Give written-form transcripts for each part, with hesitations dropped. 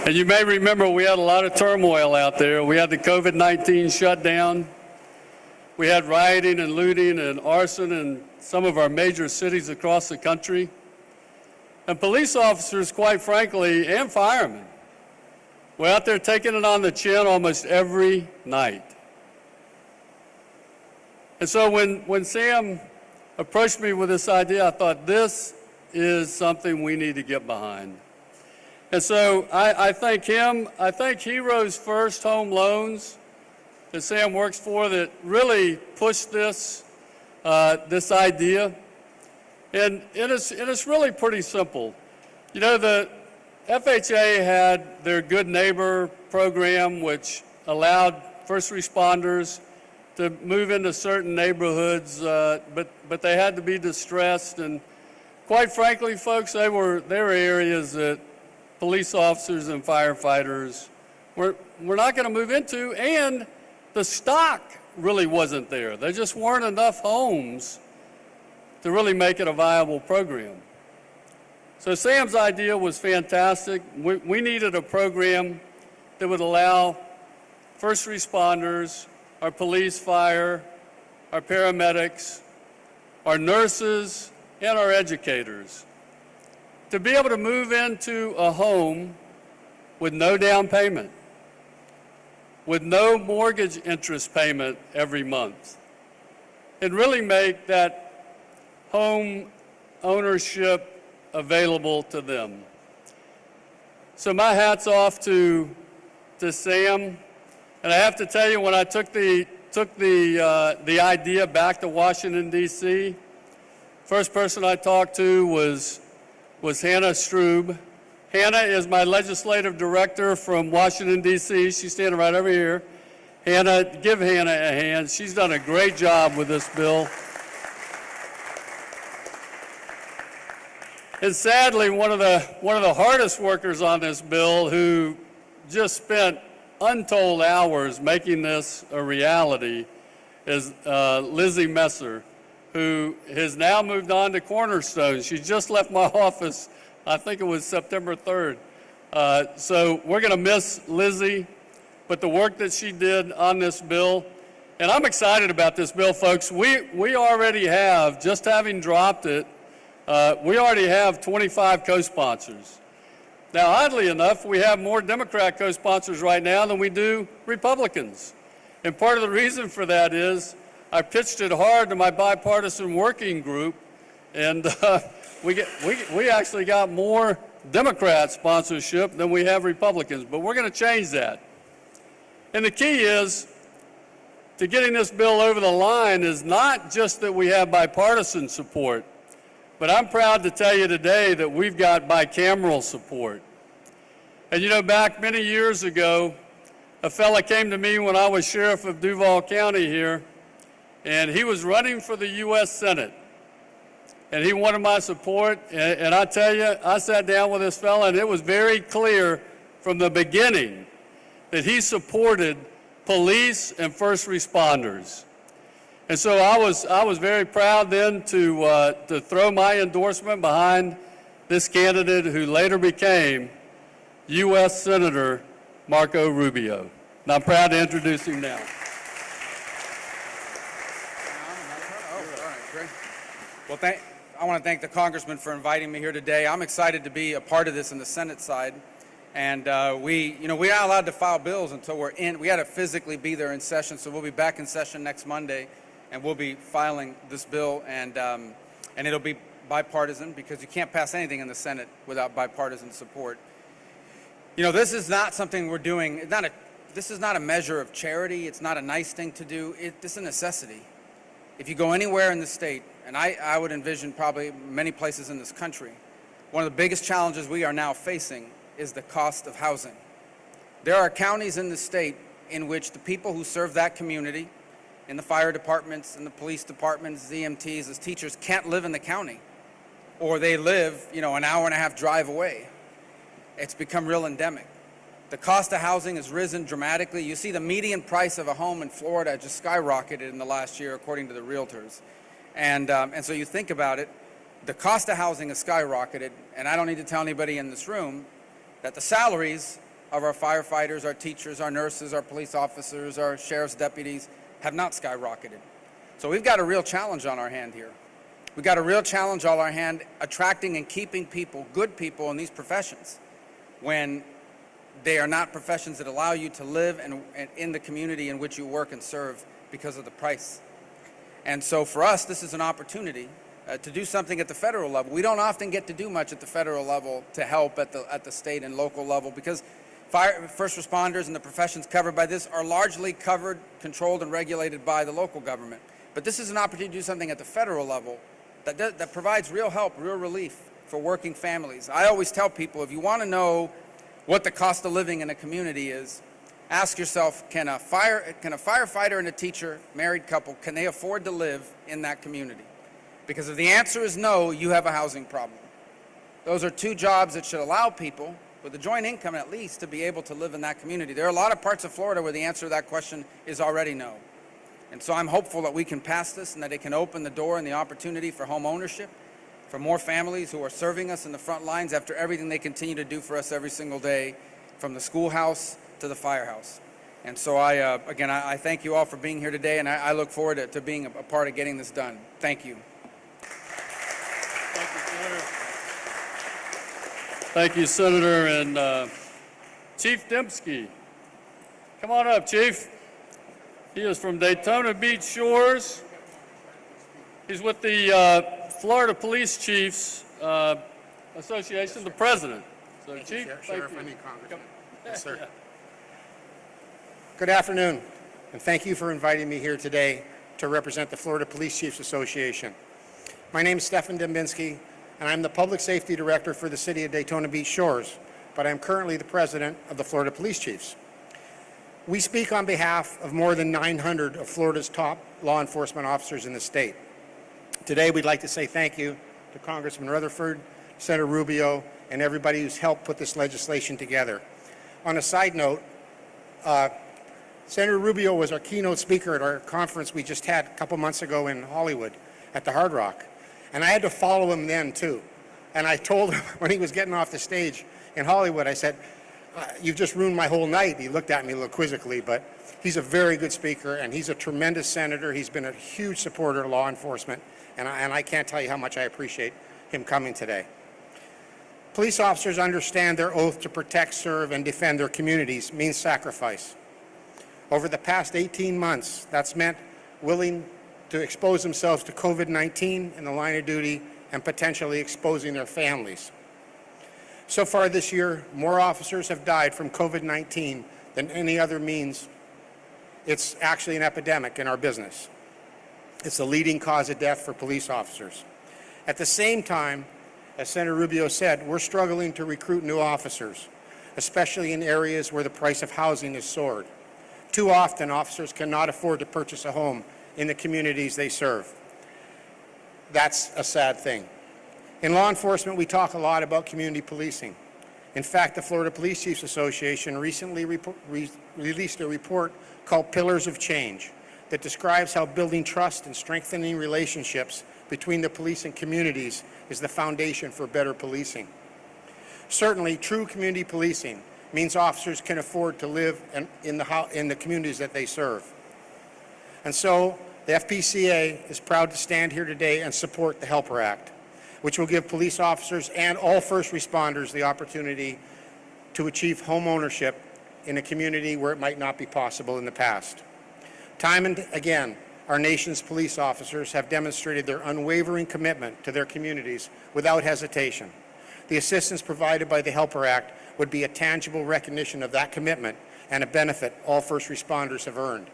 And you may remember we had a lot of turmoil out there. We had the COVID-19 shutdown. We had rioting and looting and arson in some of our major cities across the country. And police officers, quite frankly, and firemen, were out there taking it on the chin almost every night. And so when Sam approached me with this idea, I thought this is something we need to get behind. And so I thank him. I thank Heroes First Home Loans that Sam works for that really pushed this idea. And it's really pretty simple. You know, the FHA had their Good Neighbor program, which allowed first responders to move into certain neighborhoods, but they had to be distressed. And quite frankly, folks, they were areas that police officers and firefighters were not going to move into, and the stock really wasn't there. There just weren't enough homes to really make it a viable program. So Sam's idea was fantastic. We needed a program that would allow first responders, our police, fire, our paramedics, our nurses, and our educators to be able to move into a home with no down payment, with no mortgage interest payment every month, and really make that home ownership available to them. So my hat's off to Sam. And I have to tell you, when I took the idea back to Washington, D.C., first person I talked to was Hannah Strube. Hannah is my legislative director from Washington, D.C. She's standing right over here. Hannah, give Hannah a hand. She's done a great job with this bill. And sadly, one of the hardest workers on this bill, who just spent untold hours making this a reality, is Lizzie Messer, who has now moved on to Cornerstone. She just left my office, I think it was September 3rd. So we're going to miss Lizzie, but the work that she did on this bill, and I'm excited about this bill, folks. We already have, just having dropped it, we already have 25 co-sponsors. Now, oddly enough, we have more Democrat co-sponsors right now than we do Republicans. And part of the reason for that is I pitched it hard to my bipartisan working group, and we actually got more Democrat sponsorship than we have Republicans, but we're going to change that. And the key is to getting this bill over the line is not just that we have bipartisan support, but I'm proud to tell you today that we've got bicameral support. And you know, back many years ago, a fella came to me when I was sheriff of Duval County here, and he was running for the U.S. Senate. And he wanted my support, and I tell you, I sat down with this fella, and it was very clear from the beginning that he supported police and first responders. And so I was very proud then to throw my endorsement behind this candidate who later became U.S. Senator Marco Rubio. And I'm proud to introduce him now. Well, I want to thank the Congressman for inviting me here today. I'm excited to be a part of this in the Senate side. And we're not allowed to file bills until we're in. We had to physically be there in session, so we'll be back in session next Monday. And we'll be filing this bill, and it'll be bipartisan, because you can't pass anything in the Senate without bipartisan support. You know, this is not something we're doing. This is not a measure of charity. It's not a nice thing to do. This is a necessity. If you go anywhere in the state, and I would envision probably many places in this country, one of the biggest challenges we are now facing is the cost of housing. There are counties in the state in which the people who serve that community, in the fire departments, in the police departments, EMTs, as teachers, can't live in the county, or they live, an hour and a half drive away. It's become real endemic. The cost of housing has risen dramatically. You see the median price of a home in Florida just skyrocketed in the last year, according to the realtors. And so you think about it, the cost of housing has skyrocketed, and I don't need to tell anybody in this room that the salaries of our firefighters, our teachers, our nurses, our police officers, our sheriff's deputies have not skyrocketed. So we've got a real challenge on our hand here. We've got a real challenge on our hand attracting and keeping people, good people in these professions, when they are not professions that allow you to live and in the community in which you work and serve because of the price. And so for us, this is an opportunity to do something at the federal level. We don't often get to do much at the federal level to help at the state and local level because first responders and the professions covered by this are largely covered, controlled, and regulated by the local government. But this is an opportunity to do something at the federal level that provides real help, real relief for working families. I always tell people, if you want to know what the cost of living in a community is, ask yourself, can a firefighter and a teacher, married couple, can they afford to live in that community? Because if the answer is no, you have a housing problem. Those are two jobs that should allow people, with a joint income at least, to be able to live in that community. There are a lot of parts of Florida where the answer to that question is already no. And so I'm hopeful that we can pass this and that it can open the door and the opportunity for home ownership, for more families who are serving us in the front lines after everything they continue to do for us every single day, from the schoolhouse to the firehouse. And so I thank you all for being here today, and I look forward to being a part of getting this done. Thank you. Thank you, Senator. And Chief Dembski, come on up, Chief. He is from Daytona Beach Shores. He's with the Florida Police Chiefs Association, the president. So, Thank Chief, you, Sheriff, I mean, Congressman. Yes, sir. Yeah. Good afternoon, and thank you for inviting me here today to represent the Florida Police Chiefs Association. My name is Stefan Dembinski, and I'm the Public Safety Director for the City of Daytona Beach Shores, but I'm currently the President of the Florida Police Chiefs. We speak on behalf of more than 900 of Florida's top law enforcement officers in the state. Today, we'd like to say thank you to Congressman Rutherford, Senator Rubio, and everybody who's helped put this legislation together. On a side note, Senator Rubio was our keynote speaker at our conference we just had a couple months ago in Hollywood at the Hard Rock. And I had to follow him then, too. And I told him when he was getting off the stage in Hollywood, I said, you've just ruined my whole night. He looked at me a little quizzically, but he's a very good speaker, and he's a tremendous senator. He's been a huge supporter of law enforcement, and I can't tell you how much I appreciate him coming today. Police officers understand their oath to protect, serve, and defend their communities means sacrifice. Over the past 18 months, that's meant willing to expose themselves to COVID-19 in the line of duty and potentially exposing their families. So far this year, more officers have died from COVID-19 than any other means. It's actually an epidemic in our business. It's the leading cause of death for police officers. At the same time, as Senator Rubio said, we're struggling to recruit new officers, especially in areas where the price of housing has soared. Too often, officers cannot afford to purchase a home in the communities they serve. That's a sad thing. In law enforcement, we talk a lot about community policing. In fact, the Florida Police Chiefs Association recently released a report called Pillars of Change that describes how building trust and strengthening relationships between the police and communities is the foundation for better policing. Certainly, true community policing means officers can afford to live in the communities that they serve. And so, the FPCA is proud to stand here today and support the Helper Act, which will give police officers and all first responders the opportunity to achieve home ownership in a community where it might not be possible in the past. Time and again, our nation's police officers have demonstrated their unwavering commitment to their communities without hesitation. The assistance provided by the Helper Act would be a tangible recognition of that commitment and a benefit all first responders have earned.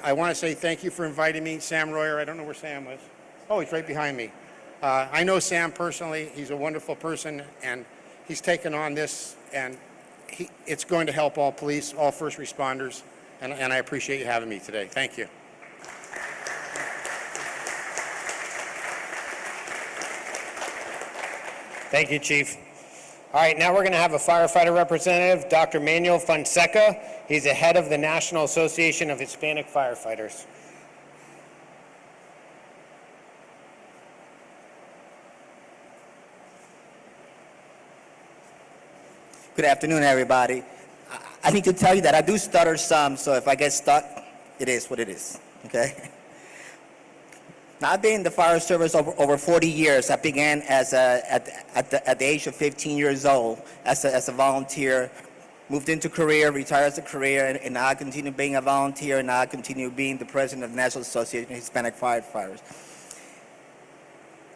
I want to say thank you for inviting me. Sam Royer, I don't know where Sam was. Oh, he's right behind me. I know Sam personally. He's a wonderful person, and he's taken on this, and it's going to help all police, all first responders, and I appreciate you having me today. Thank you. Thank you, Chief. All right, now we're going to have a firefighter representative, Dr. Manuel Fonseca. He's the head of the National Association of Hispanic Firefighters. Good afternoon, everybody. I need to tell you that I do stutter some, so if I get stuck, it is what it is, okay? Now, I've been in the fire service over 40 years. I began at the age of 15 years old as a volunteer, moved into career, retired as a career, and now I continue being a volunteer, and now I continue being the president of the National Association of Hispanic Firefighters.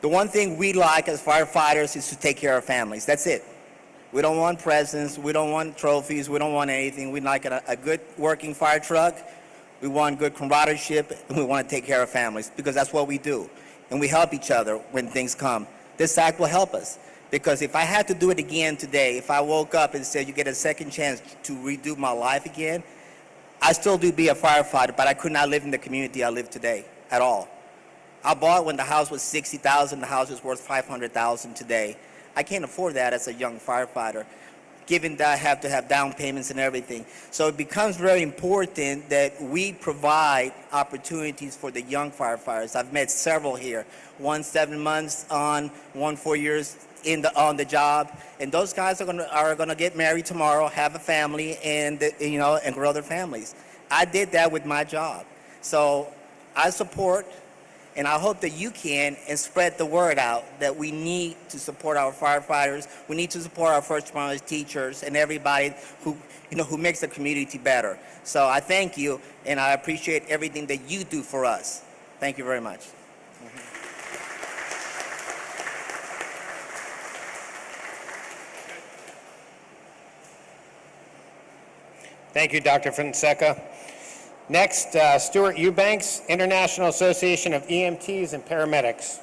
The one thing we like as firefighters is to take care of families. That's it. We don't want presents, we don't want trophies, we don't want anything. We like a good working fire truck. We want good camaraderie, and we want to take care of families because that's what we do. And we help each other when things come. This act will help us because if I had to do it again today, if I woke up and said you get a second chance to redo my life again, I still do be a firefighter, but I could not live in the community I live today at all. I bought when the house was $60,000, the house is worth $500,000 today. I can't afford that as a young firefighter, given that I have to have down payments and everything. So it becomes very important that we provide opportunities for the young firefighters. I've met several here, one 7 months on, one 4 years on the job, and those guys are gonna get married tomorrow, have a family, and and grow their families. I did that with my job. So I support, and I hope that you can, and spread the word out that we need to support our firefighters. We need to support our first responders, teachers, and everybody who makes the community better. So I thank you, and I appreciate everything that you do for us. Thank you very much. Thank you, Dr. Fonseca. Next, Stuart Eubanks, International Association of EMTs and Paramedics.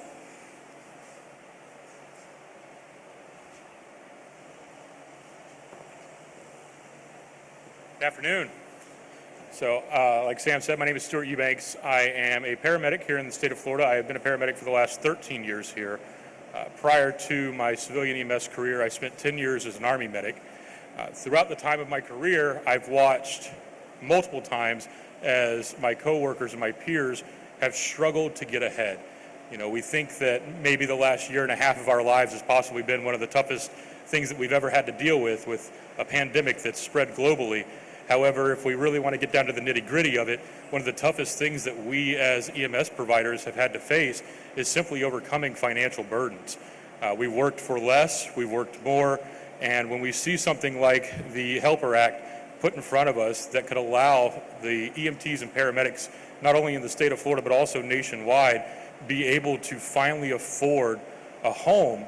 Good afternoon. So, like Sam said, my name is Stuart Eubanks. I am a paramedic here in the state of Florida. I have been a paramedic for the last 13 years here. Prior to my civilian EMS career, I spent 10 years as an Army medic. Throughout the time of my career, I've watched multiple times as my coworkers and my peers have struggled to get ahead. We think that maybe the last year and a half of our lives has possibly been one of the toughest things that we've ever had to deal with a pandemic that's spread globally. However, if we really want to get down to the nitty-gritty of it, one of the toughest things that we as EMS providers have had to face is simply overcoming financial burdens. We've worked for less, we've worked more, and when we see something like the Helper Act put in front of us that could allow the EMTs and paramedics, not only in the state of Florida, but also nationwide, be able to finally afford a home,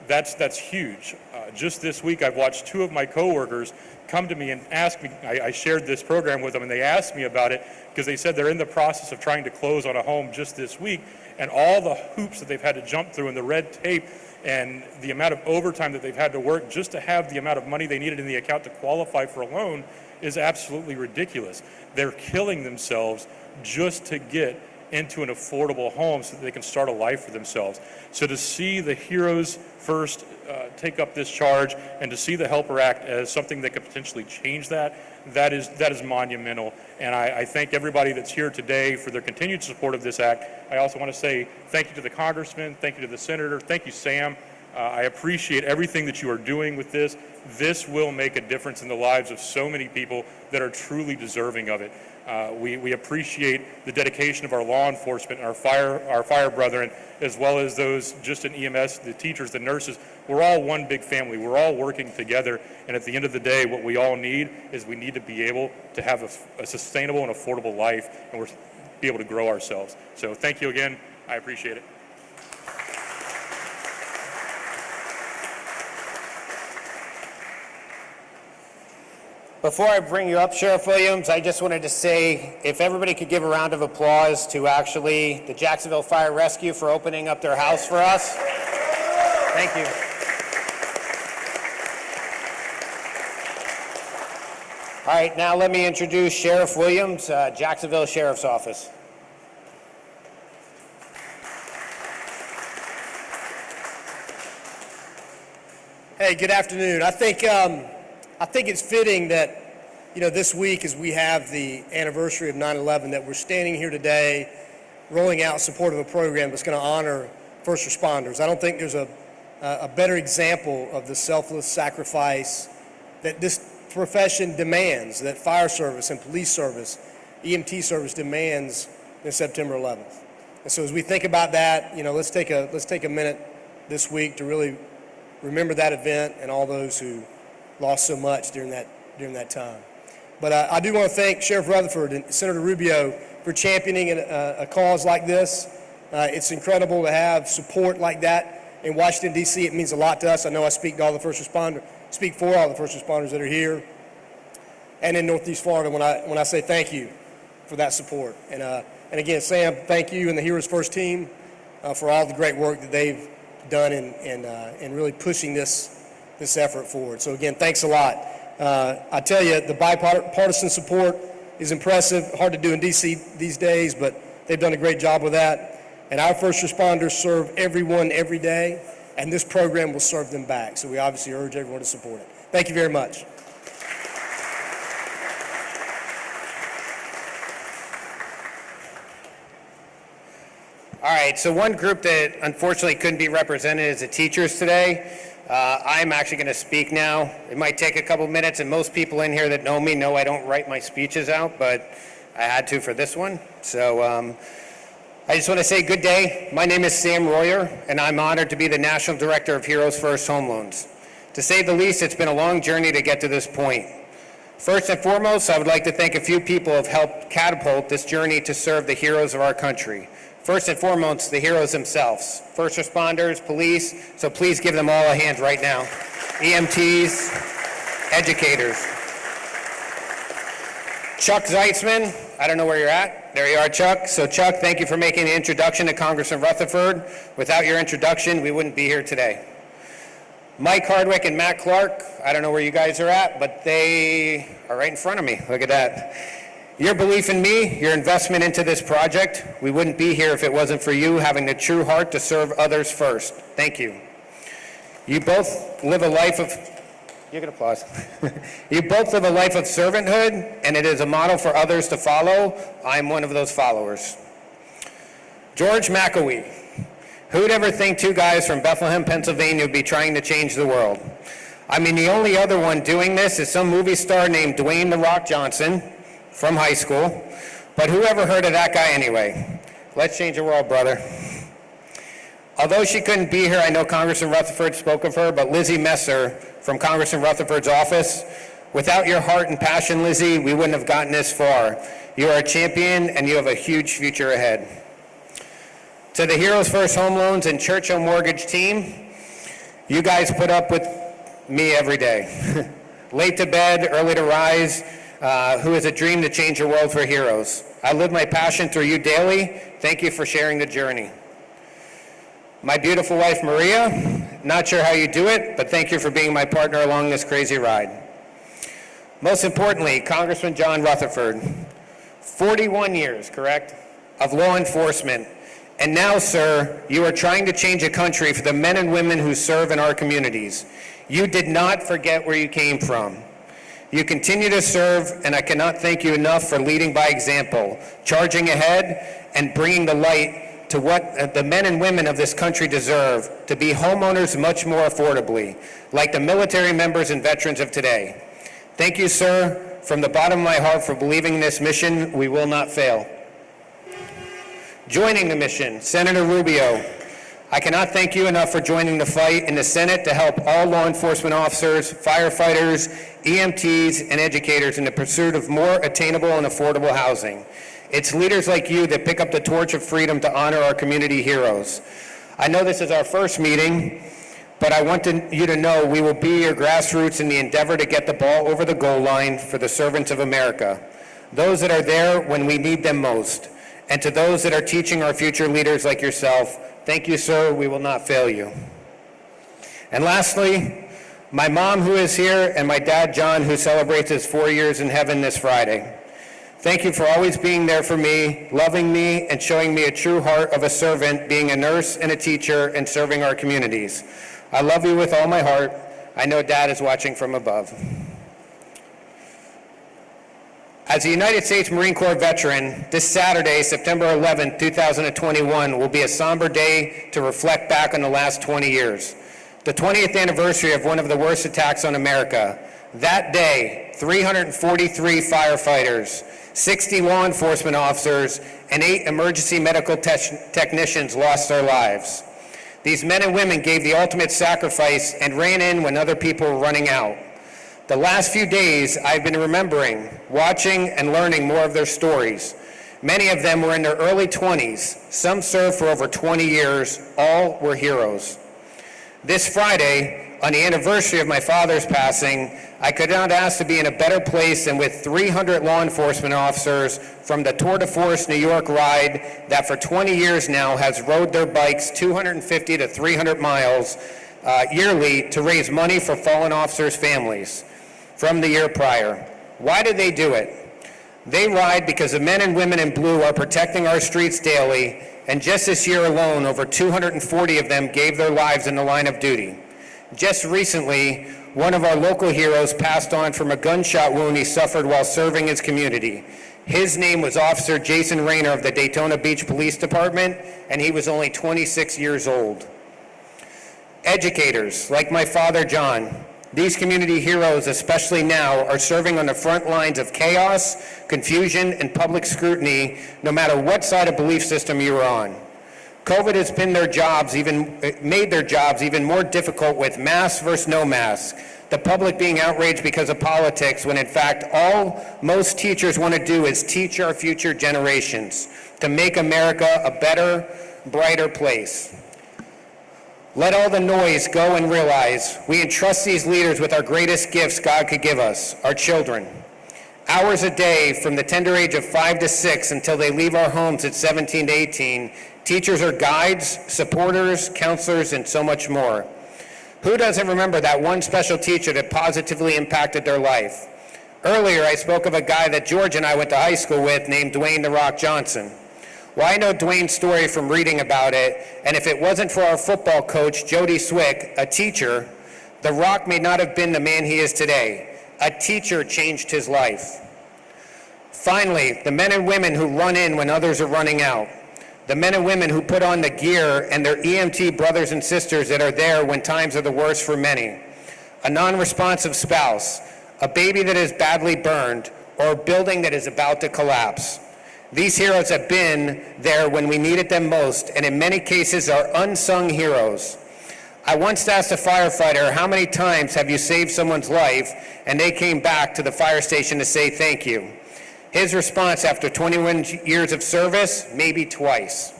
that's huge. Just this week, I've watched two of my coworkers come to me and ask me, I shared this program with them, and they asked me about it because they said they're in the process of trying to close on a home just this week, and all the hoops that they've had to jump through and the red tape and the amount of overtime that they've had to work just to have the amount of money they needed in the account to qualify for a loan is absolutely ridiculous. They're killing themselves just to get into an affordable home so that they can start a life for themselves. So to see the Heroes First take up this charge and to see the Helper Act as something that could potentially change that is monumental. And I thank everybody that's here today for their continued support of this act. I also want to say thank you to the Congressman, thank you to the Senator, thank you, Sam. I appreciate everything that you are doing with this. This will make a difference in the lives of so many people that are truly deserving of it. We appreciate the dedication of our law enforcement, our fire brethren, as well as those just in EMS, the teachers, the nurses. We're all one big family. We're all working together. And at the end of the day, what we all need is we need to be able to have a sustainable and affordable life, and be able to grow ourselves. So thank you again. I appreciate it. Before I bring you up, Sheriff Williams, I just wanted to say if everybody could give a round of applause to actually the Jacksonville Fire Rescue for opening up their house for us. Thank you. All right, now let me introduce Sheriff Williams, Jacksonville Sheriff's Office. Hey, good afternoon. I think it's fitting that, this week as we have the anniversary of 9/11, that we're standing here today rolling out support of a program that's going to honor first responders. I don't think there's a better example of the selfless sacrifice that this profession demands, that fire service and police service, EMT service demands in September 11th. And so as we think about that, let's take a minute this week to really remember that event and all those who lost so much during that time. But I do want to thank Sheriff Rutherford and Senator Rubio for championing a cause like this. It's incredible to have support like that in Washington, D.C. It means a lot to us. I know I speak for all the first responders that are here and in Northeast Florida when I say thank you for that support. And again, Sam, thank you and the Heroes First team for all the great work that they've done in really pushing this effort forward. So again, thanks a lot. I tell you, the bipartisan support is impressive. Hard to do in D.C. these days, but they've done a great job with that. And our first responders serve everyone every day, and this program will serve them back. So we obviously urge everyone to support it. Thank you very much. All right, so one group that unfortunately couldn't be represented is the teachers today. I'm actually going to speak now. It might take a couple minutes, and most people in here that know me know I don't write my speeches out, but I had to for this one. So I just want to say good day. My name is Sam Royer, and I'm honored to be the National Director of Heroes First Home Loans. To say the least, it's been a long journey to get to this point. First and foremost, I would like to thank a few people who have helped catapult this journey to serve the heroes of our country. First and foremost, the heroes themselves, first responders, police, so please give them all a hand right now. EMTs, educators. Chuck Zeitzman, I don't know where you're at. There you are, Chuck. So Chuck, thank you for making the introduction to Congressman Rutherford. Without your introduction, we wouldn't be here today. Mike Hardwick and Matt Clark, I don't know where you guys are at, but they are right in front of me. Look at that. Your belief in me, your investment into this project, we wouldn't be here if it wasn't for you having the true heart to serve others first. Thank you. You both live a life of, you can applause. You both live a life of servanthood, and it is a model for others to follow. I'm one of those followers. George McAwee. Who'd ever think two guys from Bethlehem, Pennsylvania would be trying to change the world? I mean, the only other one doing this is some movie star named Dwayne "The Rock" Johnson from high school. But who ever heard of that guy anyway? Let's change the world, brother. Although she couldn't be here, I know Congressman Rutherford spoke of her, but Lizzie Messer from Congressman Rutherford's office, without your heart and passion, Lizzie, we wouldn't have gotten this far. You are a champion, and you have a huge future ahead. To the Heroes First Home Loans and Churchill Mortgage team, you guys put up with me every day. Late to bed, early to rise, who has a dream to change the world for heroes. I live my passion through you daily. Thank you for sharing the journey. My beautiful wife, Maria, not sure how you do it, but thank you for being my partner along this crazy ride. Most importantly, Congressman John Rutherford, 41 years, correct, of law enforcement. And now, sir, you are trying to change a country for the men and women who serve in our communities. You did not forget where you came from. You continue to serve, and I cannot thank you enough for leading by example, charging ahead, and bringing the light to what the men and women of this country deserve, to be homeowners much more affordably, like the military members and veterans of today. Thank you, sir, from the bottom of my heart for believing in this mission. We will not fail. Joining the mission, Senator Rubio. I cannot thank you enough for joining the fight in the Senate to help all law enforcement officers, firefighters, EMTs, and educators in the pursuit of more attainable and affordable housing. It's leaders like you that pick up the torch of freedom to honor our community heroes. I know this is our first meeting, but I want you to know we will be your grassroots in the endeavor to get the ball over the goal line for the servants of America, those that are there when we need them most. And to those that are teaching our future leaders like yourself, thank you, sir. We will not fail you. And lastly, my mom who is here and my dad, John, who celebrates his 4 years in heaven this Friday. Thank you for always being there for me, loving me, and showing me a true heart of a servant, being a nurse and a teacher and serving our communities. I love you with all my heart. I know Dad is watching from above. As a United States Marine Corps veteran, this Saturday, September 11, 2021, will be a somber day to reflect back on the last 20 years. The 20th anniversary of one of the worst attacks on America, That day, 343 firefighters, 60 law enforcement officers, and 8 emergency medical technicians lost their lives. These men and women gave the ultimate sacrifice and ran in when other people were running out. The last few days, I've been remembering, watching, and learning more of their stories. Many of them were in their early 20s. Some served for over 20 years. All were heroes. This Friday, on the anniversary of my father's passing, I could not ask to be in a better place than with 300 law enforcement officers from the Tour de Force New York ride that for 20 years now has rode their bikes 250 to 300 miles yearly to raise money for fallen officers' families from the year prior. Why did they do it? They ride because the men and women in blue are protecting our streets daily, and just this year alone, over 240 of them gave their lives in the line of duty. Just recently, one of our local heroes passed on from a gunshot wound he suffered while serving his community. His name was Officer Jason Rayner of the Daytona Beach Police Department, and he was only 26 years old. Educators, like my father John, these community heroes, especially now, are serving on the front lines of chaos, confusion, and public scrutiny, no matter what side of belief system you are on. COVID has made their jobs even more difficult with mask versus no mask, the public being outraged because of politics, when in fact all most teachers want to do is teach our future generations to make America a better, brighter place. Let all the noise go and realize we entrust these leaders with our greatest gifts God could give us, our children. Hours a day from the tender age of 5 to 6 until they leave our homes at 17 to 18, teachers are guides, supporters, counselors, and so much more. Who doesn't remember that one special teacher that positively impacted their life? Earlier, I spoke of a guy that George and I went to high school with named Dwayne "The Rock" Johnson. Well, I know Dwayne's story from reading about it, and if it wasn't for our football coach, Jody Swick, a teacher, The Rock may not have been the man he is today. A teacher changed his life. Finally, the men and women who run in when others are running out. The men and women who put on the gear, and their EMT brothers and sisters that are there when times are the worst for many. A non-responsive spouse, a baby that is badly burned, or a building that is about to collapse. These heroes have been there when we needed them most, and in many cases are unsung heroes. I once asked a firefighter, how many times have you saved someone's life, and they came back to the fire station to say thank you. His response after 21 years of service, maybe twice.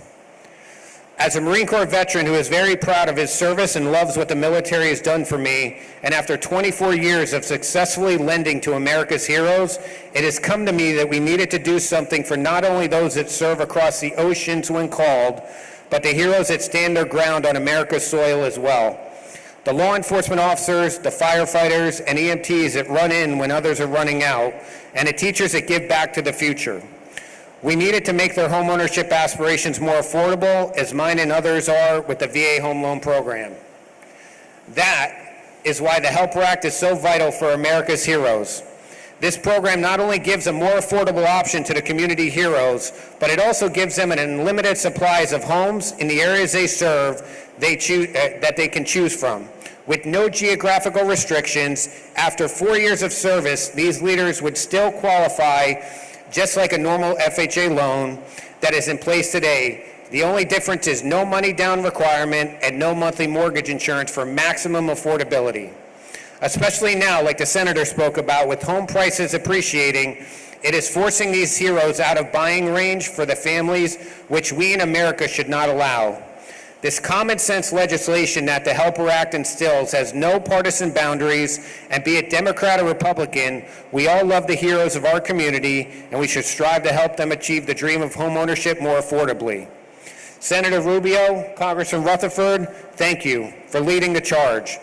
As a Marine Corps veteran who is very proud of his service and loves what the military has done for me, and after 24 years of successfully lending to America's heroes, it has come to me that we needed to do something for not only those that serve across the oceans when called, but the heroes that stand their ground on America's soil as well. The law enforcement officers, the firefighters, and EMTs that run in when others are running out, and the teachers that give back to the future. We needed to make their homeownership aspirations more affordable, as mine and others are with the VA Home Loan Program. That is why the Helper Act is so vital for America's heroes. This program not only gives a more affordable option to the community heroes, but it also gives them an unlimited supplies of homes in the areas they serve that they can choose from. With no geographical restrictions, after 4 years of service, these leaders would still qualify just like a normal FHA loan that is in place today. The only difference is no money down requirement and no monthly mortgage insurance for maximum affordability. Especially now, like the Senator spoke about, with home prices appreciating, it is forcing these heroes out of buying range for the families, which we in America should not allow. This common sense legislation that the Helper Act instills has no partisan boundaries, and be it Democrat or Republican, we all love the heroes of our community, and we should strive to help them achieve the dream of homeownership more affordably. Senator Rubio, Congressman Rutherford, thank you for leading the charge.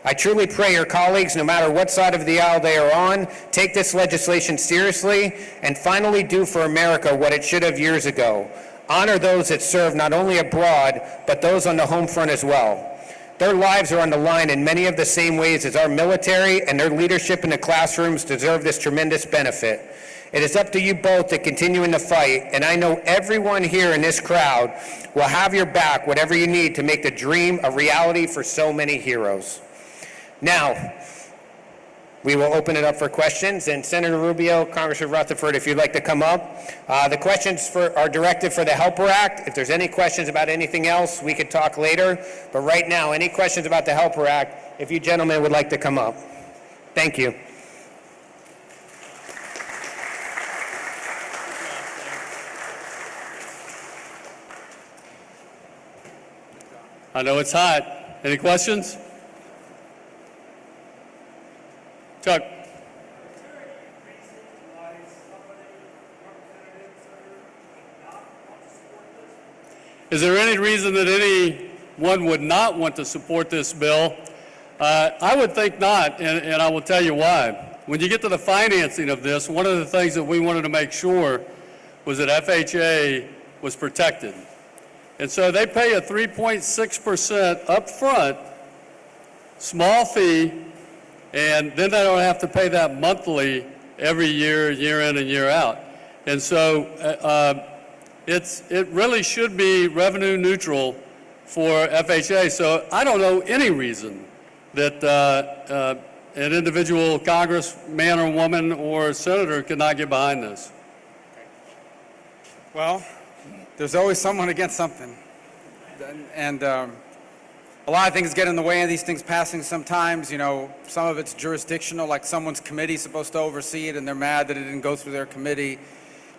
I truly pray your colleagues, no matter what side of the aisle they are on, take this legislation seriously and finally do for America what it should have years ago. Honor those that serve not only abroad, but those on the home front as well. Their lives are on the line in many of the same ways as our military, and their leadership in the classrooms deserve this tremendous benefit. It is up to you both to continue in the fight, and I know everyone here in this crowd will have your back, whatever you need to make the dream a reality for so many heroes. Now, we will open it up for questions. And Senator Rubio, Congressman Rutherford, if you'd like to come up. The questions are directed for the Helper Act. If there's any questions about anything else, we could talk later. But right now, any questions about the Helper Act, if you gentlemen would like to come up. Thank you. I know it's hot. Any questions? Chuck? Is there any reason that anyone would not want to support this bill? I would think not, and I will tell you why. When you get to the financing of this, one of the things that we wanted to make sure was that FHA was protected. And so they pay a 3.6% upfront, small fee, and then they don't have to pay that monthly every year, year in and year out. And so it really should be revenue neutral for FHA. So I don't know any reason that an individual congressman or woman or senator could not get behind this. Well, there's always someone against something. And a lot of things get in the way of these things passing sometimes. You know, some of it's jurisdictional, like someone's committee is supposed to oversee it and they're mad that it didn't go through their committee.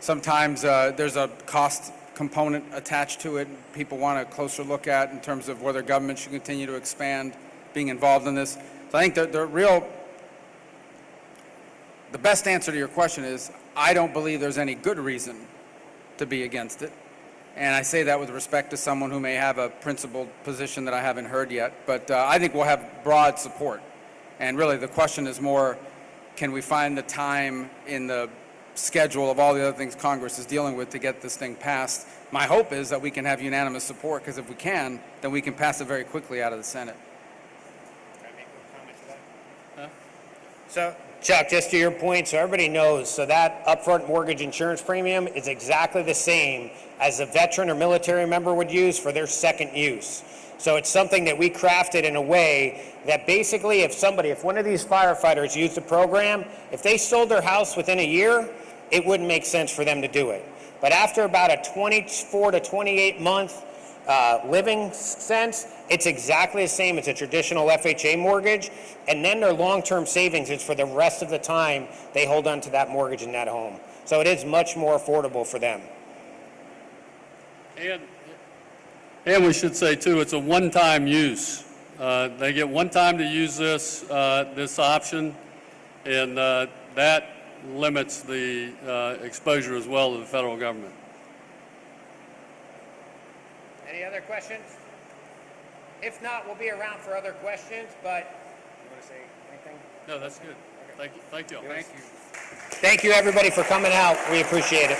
Sometimes there's a cost component attached to it people want a closer look at in terms of whether government should continue to expand being involved in this. So I think the best answer to your question is I don't believe there's any good reason to be against it. And I say that with respect to someone who may have a principled position that I haven't heard yet. But I think we'll have broad support. And really the question is more, can we find the time in the schedule of all the other things Congress is dealing with to get this thing passed? My hope is that we can have unanimous support, because if we can, then we can pass it very quickly out of the Senate. Can I make a comment to that? So, Chuck, just to your point, so everybody knows, so that upfront mortgage insurance premium is exactly the same as a veteran or military member would use for their second use. So it's something that we crafted in a way that basically if one of these firefighters used the program, if they sold their house within a year, it wouldn't make sense for them to do it. But after about a 24 to 28 month living sense, it's exactly the same as a traditional FHA mortgage, and then their long-term savings is for the rest of the time they hold on to that mortgage in that home. So it is much more affordable for them. And we should say too, it's a one-time use. They get one time to use this option, and that limits the exposure as well to the federal government. Any other questions? If not, we'll be around for other questions, but you want to say anything? No, that's good. Thank you. Thank you. Thank you. Thank you, everybody, for coming out. We appreciate it.